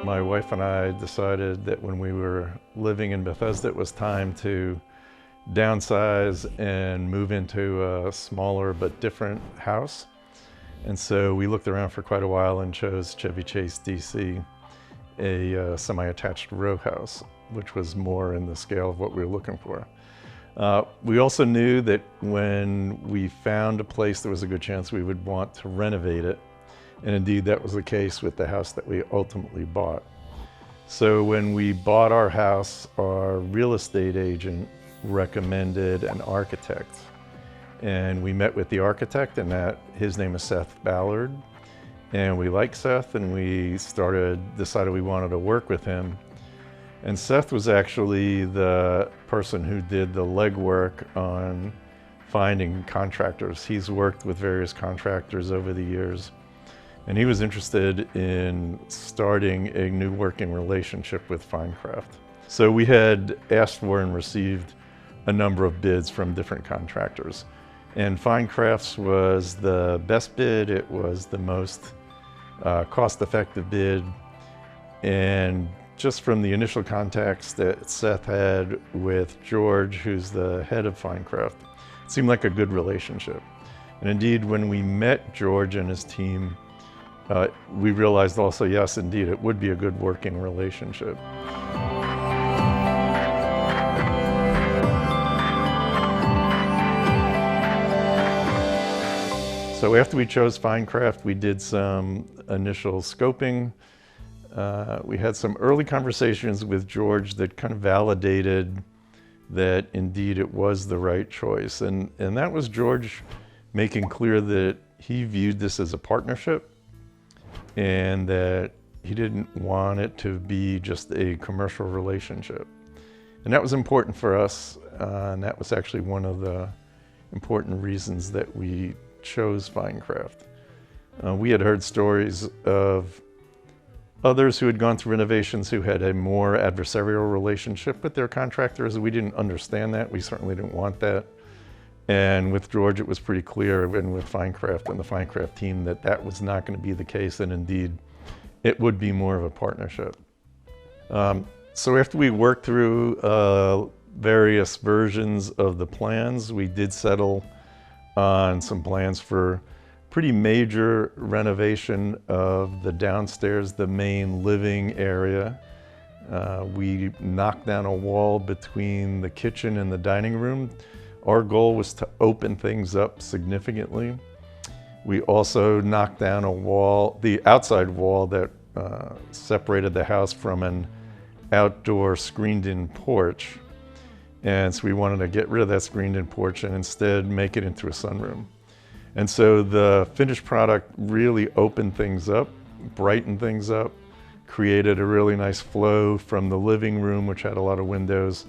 My wife and I decided that when we were living in Bethesda, it was time to downsize and move into a smaller but different house. And so we looked around for quite a while and chose Chevy Chase, DC, a semi-attached row house, which was more in the scale of what we were looking for. We also knew that when we found a place, there was a good chance we would want to renovate it. And indeed, that was the case with the house that we ultimately bought. So when we bought our house, our real estate agent recommended an architect. And we met with the architect, and his name is Seth Ballard. And we liked Seth, and we decided we wanted to work with him. And Seth was actually the person who did the legwork on finding contractors. He's worked with various contractors over the years, and he was interested in starting a new working relationship with FineCraft. So we had asked for and received a number of bids from different contractors. And FineCraft's was the best bid. It was the most cost-effective bid. And just from the initial contacts that Seth had with George, who's the head of FineCraft, it seemed like a good relationship. And indeed, when we met George and his team, we realized also, yes, indeed, it would be a good working relationship. So after we chose FineCraft, we did some initial scoping. We had some early conversations with George that kind of validated that indeed it was the right choice. And that was George making clear that he viewed this as a partnership and that he didn't want it to be just a commercial relationship. And that was important for us, and that was actually one of the important reasons that we chose FineCraft. We had heard stories of others who had gone through renovations who had a more adversarial relationship with their contractors. We didn't understand that. We certainly didn't want that. And with George, it was pretty clear, and with FineCraft and the FineCraft team, that that was not going to be the case, and indeed, it would be more of a partnership. So after we worked through various versions of the plans, we did settle on some plans for pretty major renovation of the downstairs, the main living area. We knocked down a wall between the kitchen and the dining room. Our goal was to open things up significantly. We also knocked down a wall, the outside wall that separated the house from an outdoor screened-in porch. And so we wanted to get rid of that screened-in porch and instead make it into a sunroom. And so the finished product really opened things up, brightened things up, created a really nice flow from the living room, which had a lot of windows,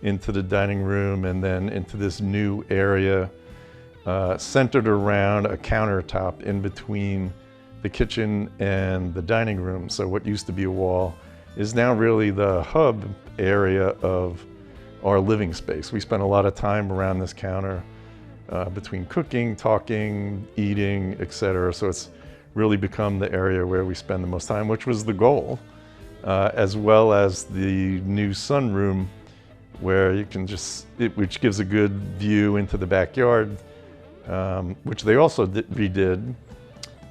into the dining room, and then into this new area centered around a countertop in between the kitchen and the dining room. So what used to be a wall is now really the hub area of our living space. We spent a lot of time around this counter between cooking, talking, eating, etc. So it's really become the area where we spend the most time, which was the goal, as well as the new sunroom, where you can which gives a good view into the backyard, which they also redid,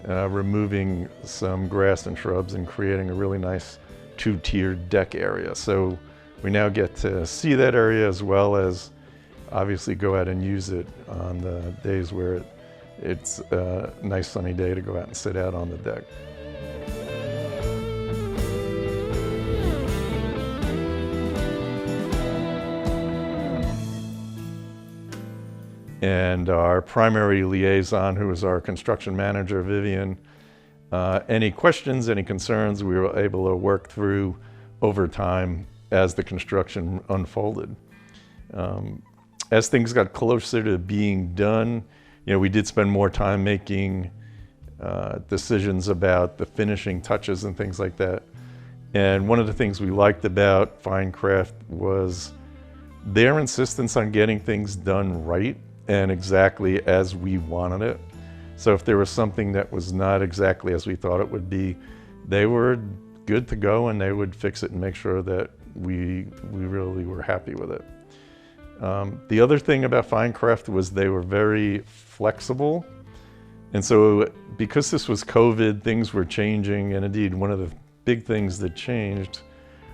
removing some grass and shrubs and creating a really nice two-tiered deck area. So we now get to see that area, as well as obviously go out and use it on the days where it's a nice sunny day to go out and sit out on the deck. And our primary liaison, who was our construction manager, Vivian, any questions, any concerns, we were able to work through over time as the construction unfolded. As things got closer to being done, we did spend more time making decisions about the finishing touches and things like that. And one of the things we liked about FineCraft was their insistence on getting things done right and exactly as we wanted it. So if there was something that was not exactly as we thought it would be, they were good to go, and they would fix it and make sure that we really were happy with it. The other thing about FineCraft was they were very flexible. And so because this was COVID, things were changing. And indeed, one of the big things that changed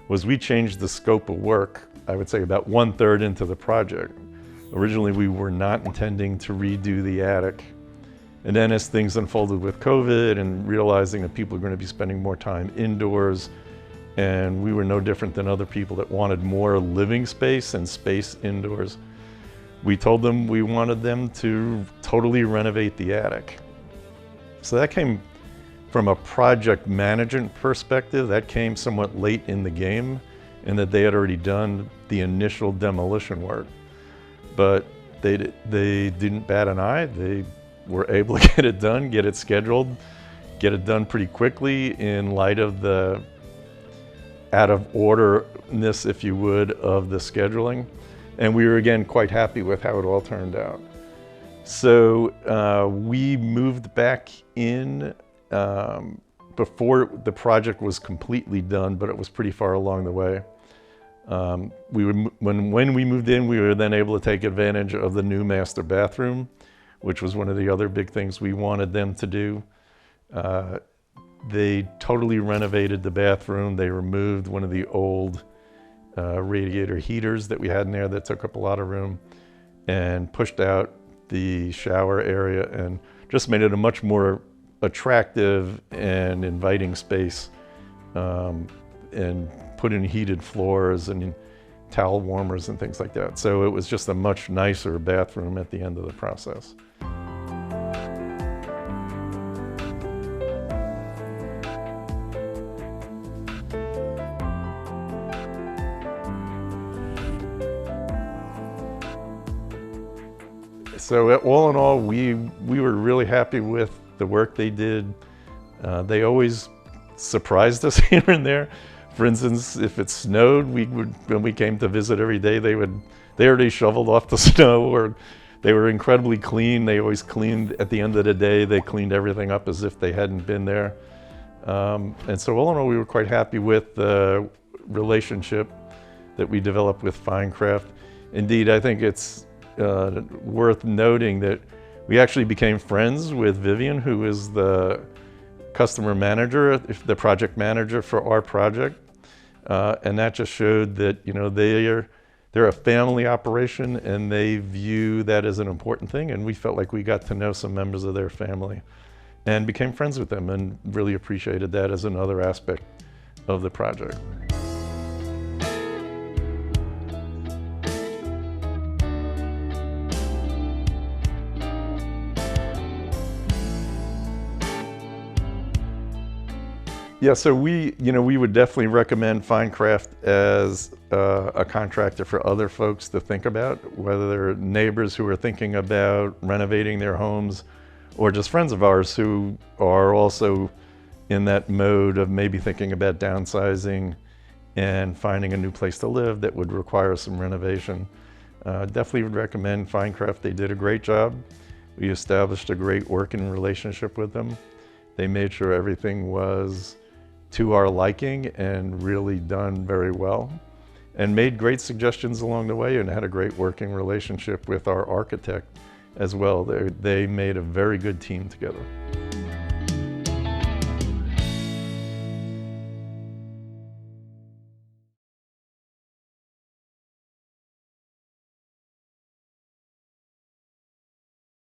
was we changed the scope of work, I would say about 1/3 into the project. Originally, we were not intending to redo the attic. And then as things unfolded with COVID and realizing that people are going to be spending more time indoors, and we were no different than other people that wanted more living space and space indoors, we told them we wanted them to totally renovate the attic. So that came from a project management perspective. That came somewhat late in the game, in that they had already done the initial demolition work. But they didn't bat an eye. They were able to get it done, get it scheduled, get it done pretty quickly in light of the out of orderness, if you would, of the scheduling. And we were again quite happy with how it all turned out. So we moved back in before the project was completely done, but it was pretty far along the way. When we moved in, we were then able to take advantage of the new master bathroom, which was one of the other big things we wanted them to do. They totally renovated the bathroom. They removed one of the old radiator heaters that we had in there that took up a lot of room, and pushed out the shower area and just made it a much more attractive and inviting space, and put in heated floors and towel warmers and things like that. So it was just a much nicer bathroom at the end of the process. So all in all, we were really happy with the work they did. They always surprised us here and there. For instance, if it snowed, when we came to visit every day, they already shoveled off the snow, or they were incredibly clean. They always cleaned at the end of the day. They cleaned everything up as if they hadn't been there. And so all in all, we were quite happy with the relationship that we developed with FineCraft. Indeed, I think it's worth noting that we actually became friends with Vivian, who is the customer manager, the project manager for our project. And that just showed that, they're a family operation, and they view that as an important thing. And we felt like we got to know some members of their family and became friends with them, and really appreciated that as another aspect of the project. Yeah, so we would definitely recommend FineCraft as a contractor for other folks to think about, whether they're neighbors who are thinking about renovating their homes, or just friends of ours who are also in that mode of maybe thinking about downsizing and finding a new place to live that would require some renovation. Definitely would recommend FineCraft. They did a great job. We established a great working relationship with them. They made sure everything was to our liking and really done very well, and made great suggestions along the way, and had a great working relationship with our architect as well. They made a very good team together.